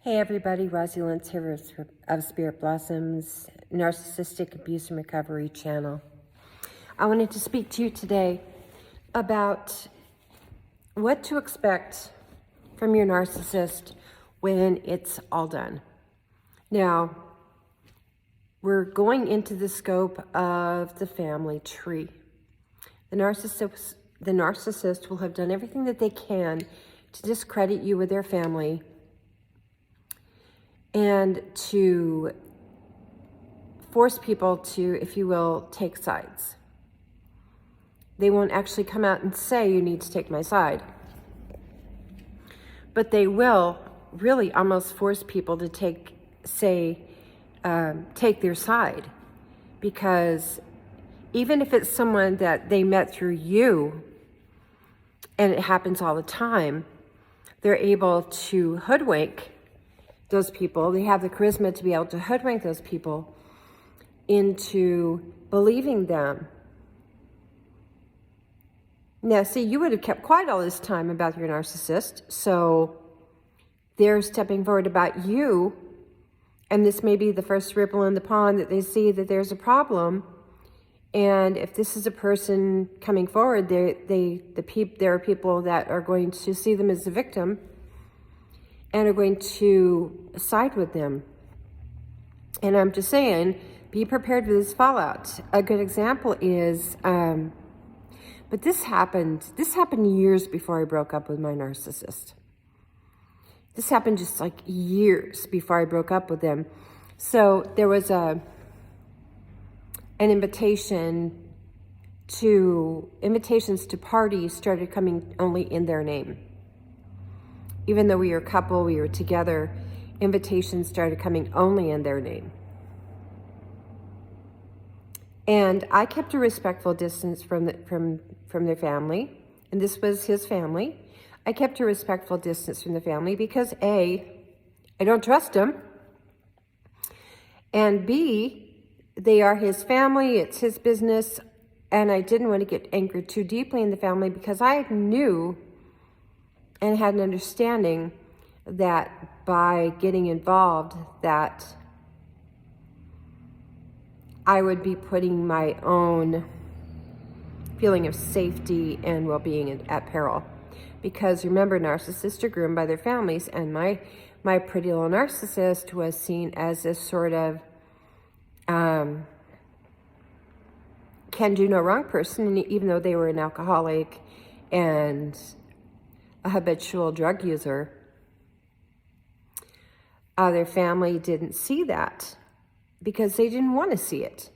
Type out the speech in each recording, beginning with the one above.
Hey everybody, Rosie Lentz here of Spirit Blossoms, Narcissistic Abuse and Recovery channel. I wanted to speak to you today about what to expect from your narcissist when it's all done. Now, we're going into the scope of the family tree. The narcissist will have done everything that they can to discredit you with their family and to force people to, if you will, take sides. They won't actually come out and say, you need to take my side. But they will really almost force people to take their side. Because even if it's someone that they met through you, and it happens all the time, they're able to hoodwink those people. They have the charisma to be able to hoodwink those people into believing them. Now, see, you would have kept quiet all this time about your narcissist, so they're stepping forward about you, and this may be the first ripple in the pond that they see that there's a problem. And if this is a person coming forward, there are people that are going to see them as the victim and are going to side with them. And I'm just saying, be prepared for this fallout. A good example is, but this happened years before I broke up with my narcissist. This happened just like years before I broke up with them. So there was an invitations to parties started coming only in their name. Even though we were a couple, we were together, invitations started coming only in their name. And I kept a respectful distance from their family, and this was his family. I kept a respectful distance from the family because A, I don't trust him, and B, they are his family, it's his business, and I didn't want to get anchored too deeply in the family because I knew and had an understanding that by getting involved, that I would be putting my own feeling of safety and well-being at peril. Because remember, narcissists are groomed by their families, and my pretty little narcissist was seen as this sort of can do no wrong person, even though they were an alcoholic and a habitual drug user. Their family didn't see that because they didn't want to see it.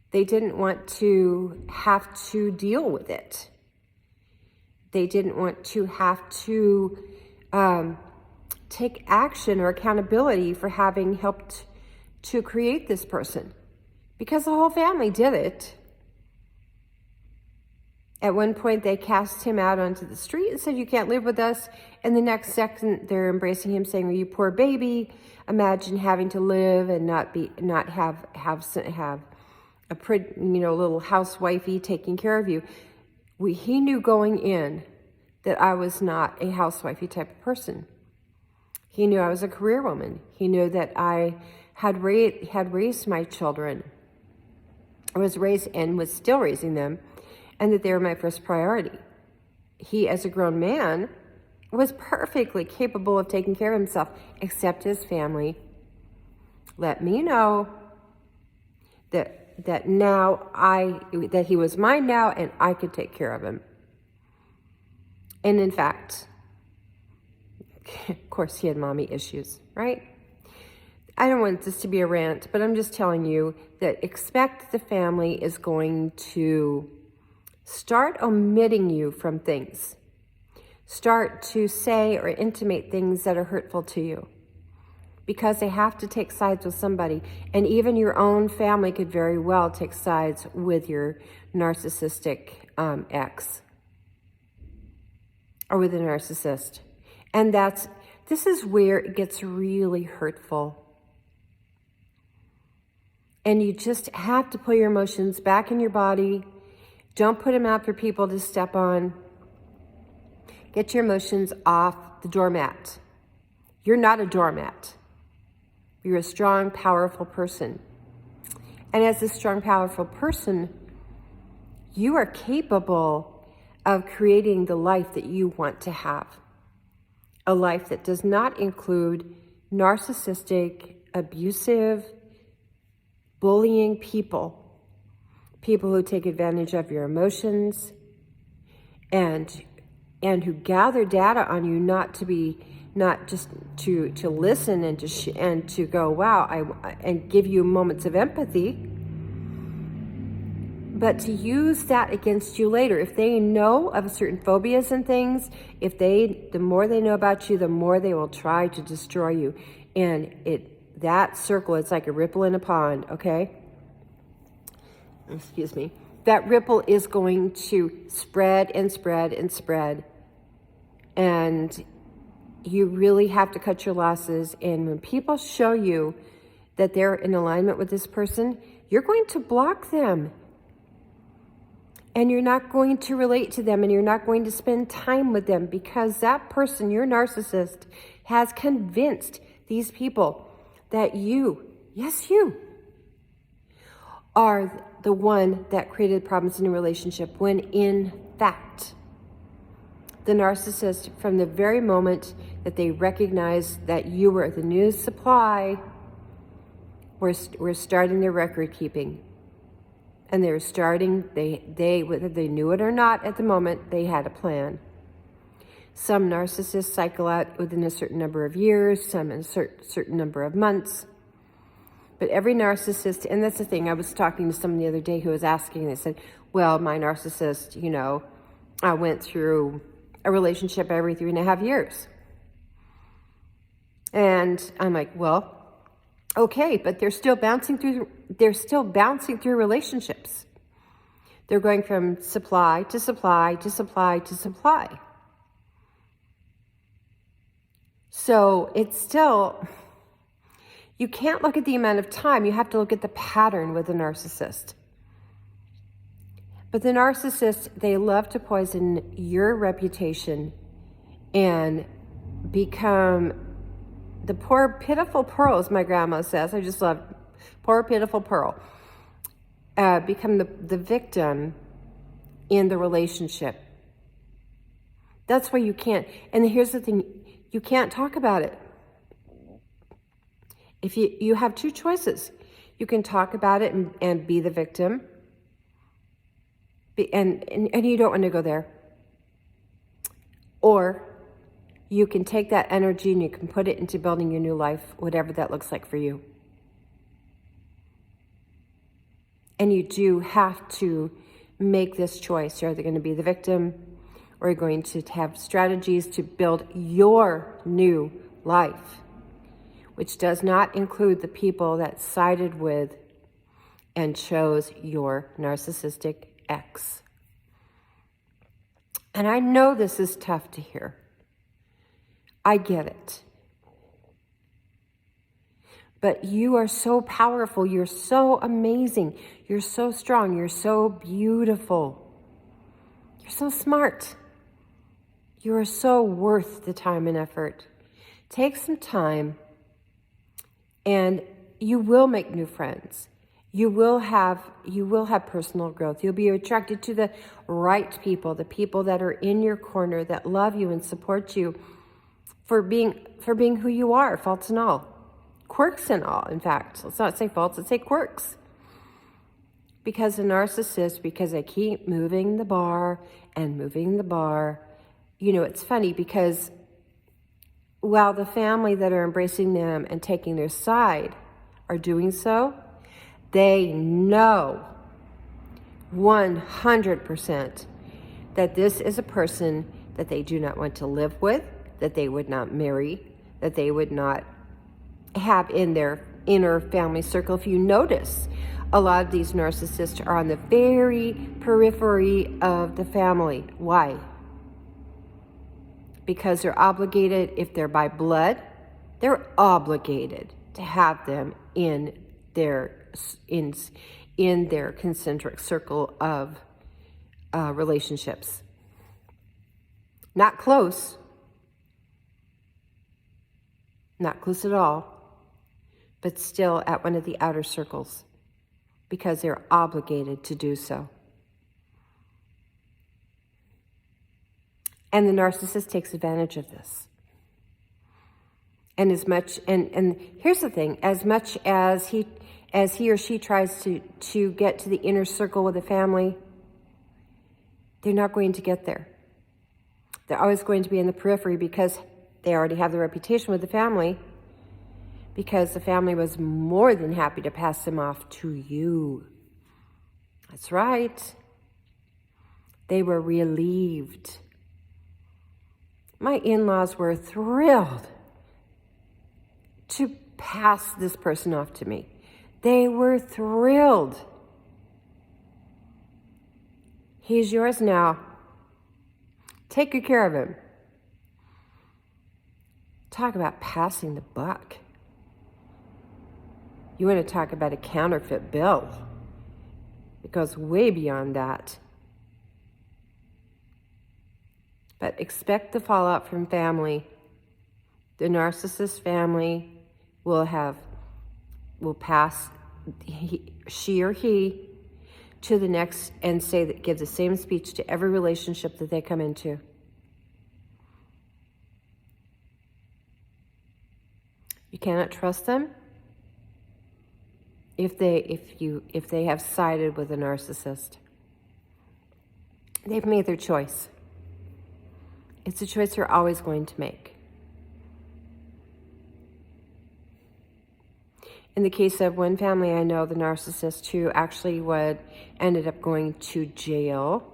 They didn't want to have to deal with it. They didn't want to have to take action or accountability for having helped to create this person, because the whole family did it. At one point, they cast him out onto the street and said, you can't live with us. And the next second, they're embracing him, saying, well, you poor baby. Imagine having to live and not have a pretty, little housewifey taking care of you. He knew going in that I was not a housewifey type of person. He knew I was a career woman. He knew that I had raised my children. I was raised and was still raising them, and that they were my first priority. He, as a grown man, was perfectly capable of taking care of himself, except his family let me know that he was mine now and I could take care of him. And in fact, of course, he had mommy issues, right? I don't want this to be a rant, but I'm just telling you that expect the family is going to start omitting you from things. Start to say or intimate things that are hurtful to you, because they have to take sides with somebody. And even your own family could very well take sides with your narcissistic ex or with a narcissist. And this is where it gets really hurtful. And you just have to put your emotions back in your body. Don't put them out for people to step on. Get your emotions off the doormat. You're not a doormat. You're a strong, powerful person. And as a strong, powerful person, you are capable of creating the life that you want to have. A life that does not include narcissistic, abusive, bullying people. People who take advantage of your emotions and who gather data on you not just to listen and to go, wow, and give you moments of empathy, but to use that against you later. If they know of certain phobias and things, the more they know about you, the more they will try to destroy you. And that circle, it's like a ripple in a pond, okay? Excuse me. That ripple is going to spread and spread and spread. And you really have to cut your losses. And when people show you that they're in alignment with this person, you're going to block them. And you're not going to relate to them, and you're not going to spend time with them, because that person, your narcissist, has convinced these people that you, yes, you, are the one that created problems in a relationship, when in fact, the narcissist, from the very moment that they recognized that you were the new supply, were starting their record keeping. And they're starting, whether they knew it or not at the moment, they had a plan. Some narcissists cycle out within a certain number of years, some in a certain number of months. But every narcissist, and that's the thing, I was talking to someone the other day who was asking, they said, well, my narcissist, I went through a relationship every 3.5 years. And I'm like, well, okay, but they're still bouncing through relationships. They're going from supply to supply to supply to supply. So it's still, you can't look at the amount of time, you have to look at the pattern with a narcissist. But the narcissists, they love to poison your reputation and become the poor, pitiful pearl, as my grandma says. I just love poor, pitiful pearl. Become the victim in the relationship. That's why you can't. And here's the thing, you can't talk about it. If you have two choices. You can talk about it and be the victim. And you don't want to go there. Or you can take that energy and you can put it into building your new life, whatever that looks like for you. And you do have to make this choice. You're either going to be the victim, or you're going to have strategies to build your new life, which does not include the people that sided with and chose your narcissistic ex. And I know this is tough to hear. I get it. But you are so powerful. You're so amazing. You're so strong. You're so beautiful. You're so smart. You are so worth the time and effort. Take some time and you will make new friends. You will have personal growth. You'll be attracted to the right people, the people that are in your corner, that love you and support you for being who you are, faults and all. Quirks and all, in fact. Let's not say faults, let's say quirks. Because a narcissist, because they keep moving the bar and moving the bar, it's funny because while the family that are embracing them and taking their side are doing so, they know 100% that this is a person that they do not want to live with, that they would not marry, that they would not have in their inner family circle. If you notice, a lot of these narcissists are on the very periphery of the family. Why? Because they're obligated, if they're by blood, they're obligated to have them in their concentric circle of relationships. Not close, not close at all, but still at one of the outer circles because they're obligated to do so. And the narcissist takes advantage of this. And here's the thing, as much as he or she tries to get to the inner circle with the family, they're not going to get there. They're always going to be in the periphery because they already have the reputation with the family, because the family was more than happy to pass them off to you. That's right. They were relieved. My in-laws were thrilled to pass this person off to me. They were thrilled. He's yours now. Take good care of him. Talk about passing the buck. You want to talk about a counterfeit bill? It goes way beyond that. But expect the fallout from family. The narcissist family will pass she or he to the next and give the same speech to every relationship that they come into. You cannot trust them if they have sided with a narcissist. They've made their choice. It's a choice they're always going to make. In the case of one family I know, the narcissist who actually ended up going to jail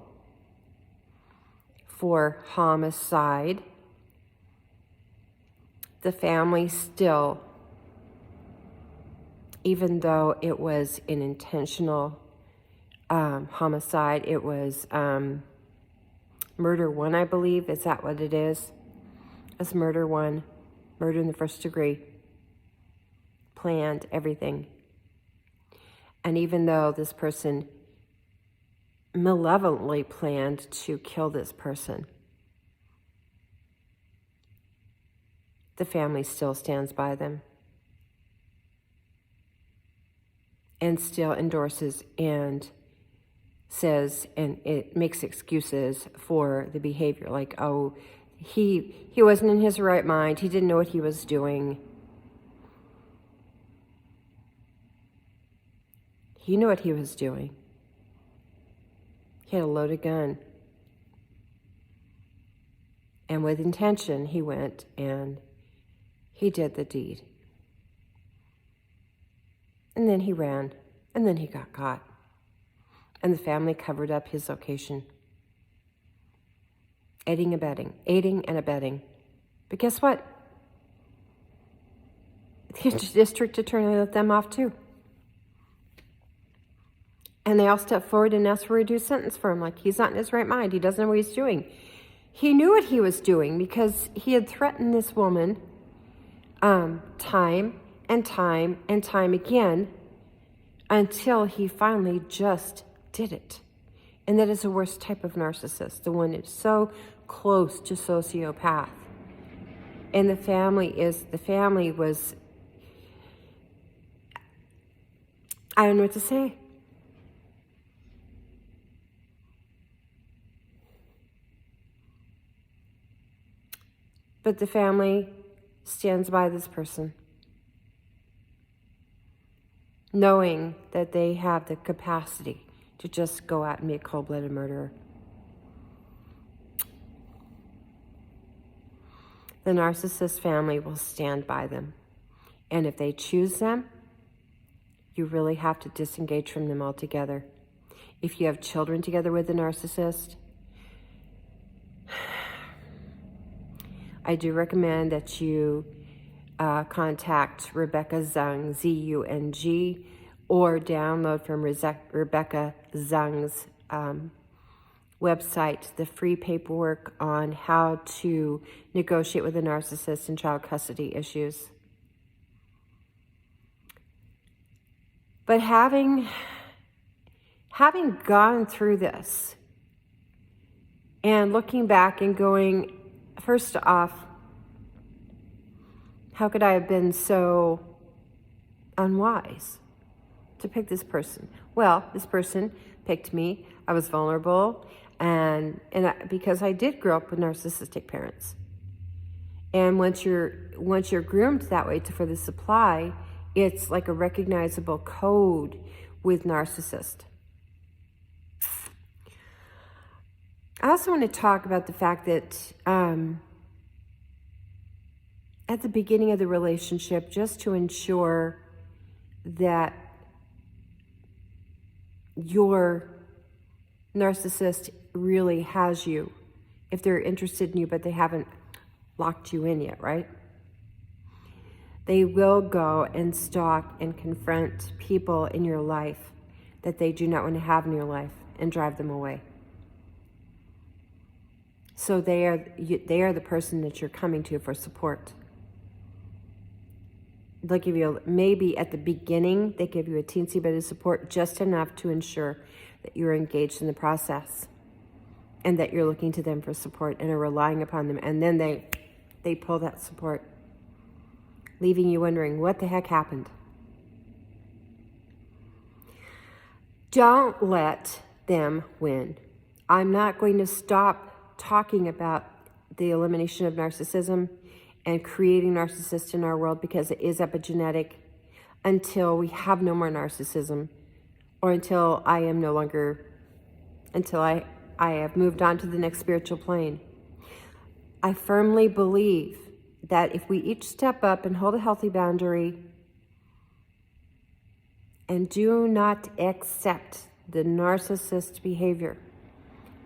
for homicide, the family still, even though it was an intentional homicide, it was murder one, I believe. Is that what it is? It's murder one, murder in the first degree. Planned everything. And even though this person malevolently planned to kill this person, the family still stands by them and still endorses and says, and it makes excuses for the behavior, like, oh, he wasn't in his right mind, he didn't know what he was doing. He knew what he was doing. He had a loaded gun. And with intention, he went and he did the deed. And then he ran. And then he got caught. And the family covered up his location. Aiding and abetting. But guess what? The district attorney let them off too. And they all stepped forward and asked for a reduced sentence for him. Like, he's not in his right mind. He doesn't know what he's doing. He knew what he was doing because he had threatened this woman time and time and time again until he finally just did it. And that is the worst type of narcissist, the one that's so close to sociopath. And the family was, I don't know what to say. But the family stands by this person, knowing that they have the capacity to just go out and be a cold-blooded murderer. The narcissist family will stand by them. And if they choose them, you really have to disengage from them altogether. If you have children together with the narcissist, I do recommend that you contact Rebecca Zung, Z-U-N-G, or download from Rebecca Zung's website the free paperwork on how to negotiate with a narcissist in child custody issues. But having gone through this and looking back and going, first off, How could I have been so unwise to pick this person? Well, this person picked me. I was vulnerable, because I did grow up with narcissistic parents. And once you're groomed that way for the supply, it's like a recognizable code with narcissist. I also want to talk about the fact that at the beginning of the relationship, just to ensure that your narcissist really has you, if they're interested in you, but they haven't locked you in yet, right? They will go and stalk and confront people in your life that they do not want to have in your life and drive them away. So they are the person that you're coming to for support. They'll give you, maybe at the beginning, they give you a teensy bit of support, just enough to ensure that you're engaged in the process and that you're looking to them for support and are relying upon them. And then they pull that support, leaving you wondering what the heck happened. Don't let them win. I'm not going to stop talking about the elimination of narcissism and creating narcissists in our world, because it is epigenetic, until we have no more narcissism, or until I have moved on to the next spiritual plane. I firmly believe that if we each step up and hold a healthy boundary and do not accept the narcissist behavior,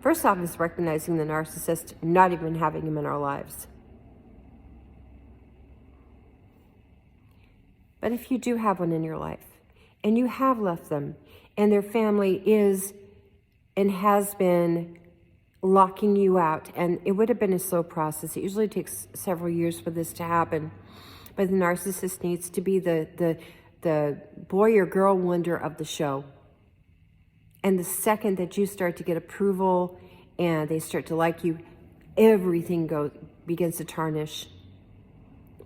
first off is recognizing the narcissist, not even having him in our lives. But if you do have one in your life, and you have left them, and their family is and has been locking you out, and it would have been a slow process. It usually takes several years for this to happen. But the narcissist needs to be the boy or girl wonder of the show. And the second that you start to get approval and they start to like you, everything begins to tarnish.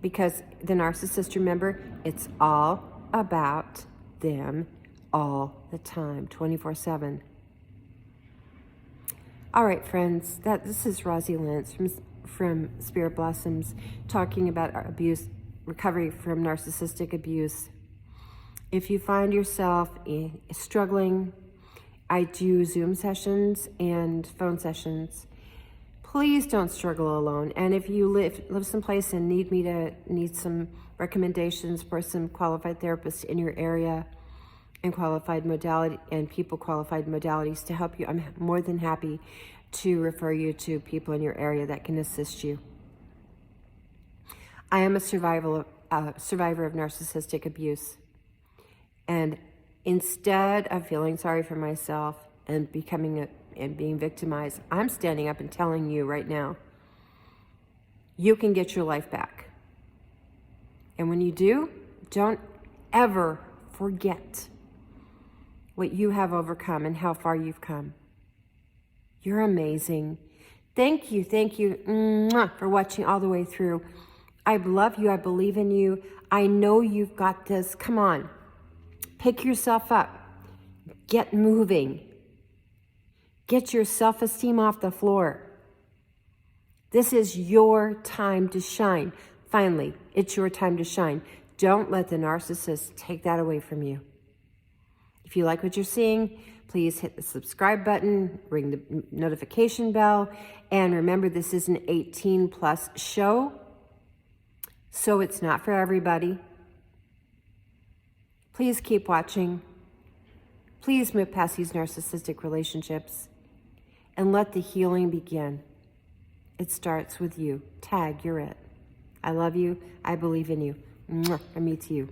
Because the narcissist, remember, it's all about them all the time, 24/7. All right, friends, this is Rosie Lance from Spirit Blossoms, talking about abuse, recovery from narcissistic abuse. If you find yourself struggling, I do Zoom sessions and phone sessions. Please don't struggle alone. And if you live someplace and need some recommendations for some qualified therapists in your area and qualified modalities to help you, I'm more than happy to refer you to people in your area that can assist you. I am a survivor of narcissistic abuse. And instead of feeling sorry for myself and being victimized, I'm standing up and telling you right now, you can get your life back. And when you do, don't ever forget what you have overcome and how far you've come. You're amazing. Thank you for watching all the way through. I love you. I believe in you. I know you've got this. Come on. Pick yourself up. Get moving. Get your self-esteem off the floor. This is your time to shine. Finally, it's your time to shine. Don't let the narcissist take that away from you. If you like what you're seeing, please hit the subscribe button, ring the notification bell, and remember, this is an 18+ show, so it's not for everybody. Please keep watching. Please move past these narcissistic relationships and let the healing begin. It starts with you. Tag, you're it. I love you. I believe in you. From me to you.